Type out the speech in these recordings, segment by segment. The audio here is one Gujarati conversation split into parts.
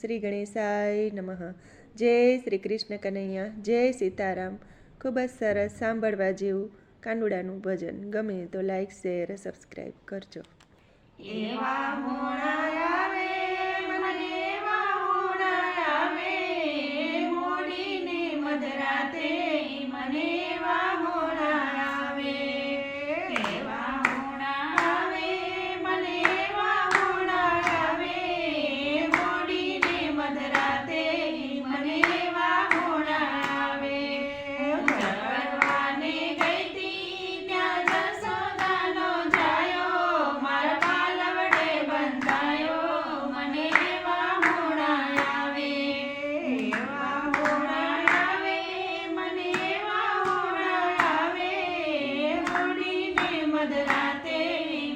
શ્રી ગણેશાય નમઃ। જય શ્રી કૃષ્ણ કનૈયા, જય સીતારામ। ખૂબ જ સરસ સાંભળવા જેવું કાનુડાનું ભજન ગમે તો લાઈક શેર સબસ્ક્રાઈબ કરજો। એવા મોણા આવે મને એવા મોણા આવે મોડીને મધરાતે મને એવા મોણા આવે એવા મોણા આવે મને એવા મોણા આવે મોડીને મધરાતે મને એવા મોણા આવે ચરવાને ગઈતી ત્યાં જસોદાનો જાયો મારા પાલવડે બંધાયો મને એવા મોણા આવે એવા મોણા આવે મને એવા મોણા આવે મોડીને મધરાતે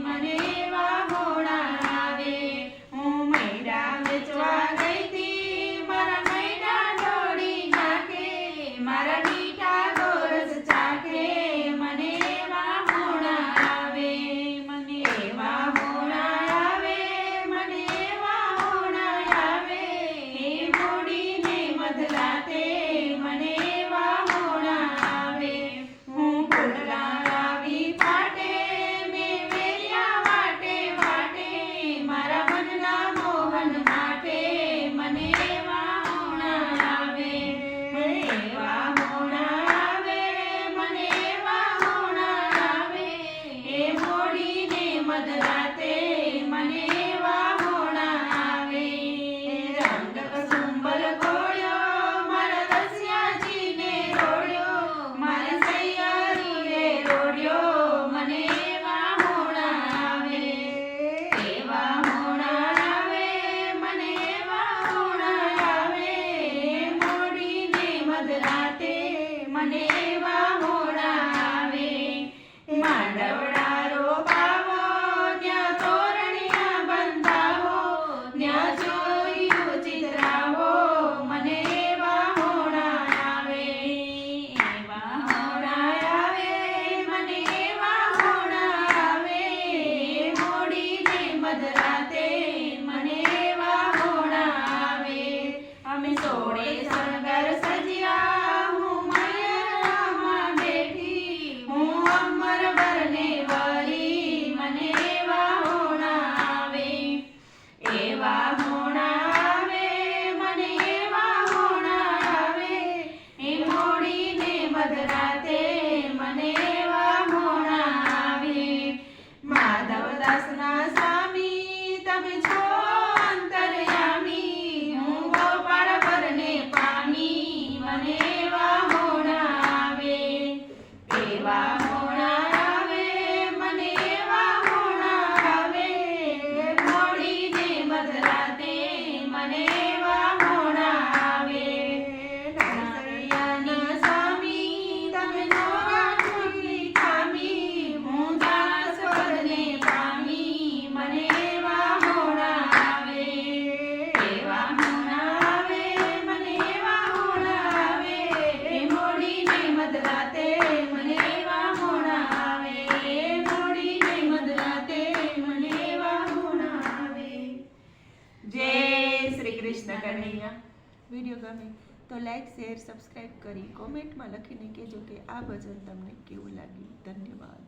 મને એવા મોણા આવે હું મૈડા વેચવા ગઈતી મારા મૈડા ઢોળી નાખે મારા મીઠા ગોરસ ચાખે મને એવા મોણા આવે મને એવા મોણા આવે મને એવા મોણા આવે મોડીને મધરાતે મને એવા મોણા આવે હું ફૂલડા આવી ફાટે મેં વેર્યા વાટે વાટે મારા મનના મોહન માટે મને એવા મોણા આવે એવા મોણા આવે મને એવા મોણા આવે મોડીને મધરાતે મને એવા મોણા આવે રંગ કસુંબલ ઘોડ્યો મારા રસિયાજીને રોડ્યો મારા સૈયારીએ રોડ્યો મને એવા મોણા આવે એવા મોણા આવે મને એવા મોણા આવે મોડીને મધરાતે મને એવા મોણા આવે માંડવડા રોપાવો ત્યાં તોરણિયા બંધાવો ત્યાં જોયું ચિતરાવો મને એવા મોણા આવે એવા મોણા આવે મને એવા મોણા આવે મોડીને મધરાતે મને એવા મોણા આવે અમે સોળે શણગાર સજ્યા હું મૈયામાં બેઠી હું અમર વરને વરી મને એવા મોણા આવે એવા મોણા આવે મને એવા મોણા આવે મોડીને મધરાતે મને એવા મોણા આવે માધવદાસના સ્વામી તમે છો અંતર્યામી હું ગોપાળ વરને પામી મને એવા મોણા આવે એવા મોણા આવે મને એવા મોણા આવે મોડીને મધરાતે મને એવા મોણા આવે નારાયણ સ્વામી તમે નોરાઠી ખામી હું દાસ પદને પામી મને એવા મોણા આવે એવા મોણા આવે મને એવા મોણા આવે મોડીને મધરાતે મને એવા મોણા આવે મોડીને મધરાતે મને એવા મોણા આવે। જય શ્રી કૃષ્ણ કનૈયા। વિડીયો ગમે તો લાઈક શેર સબસ્ક્રાઈબ કરી કોમેન્ટમાં લખીને કહેજો કે આ ભજન તમને કેવું લાગ્યું। ધન્યવાદ।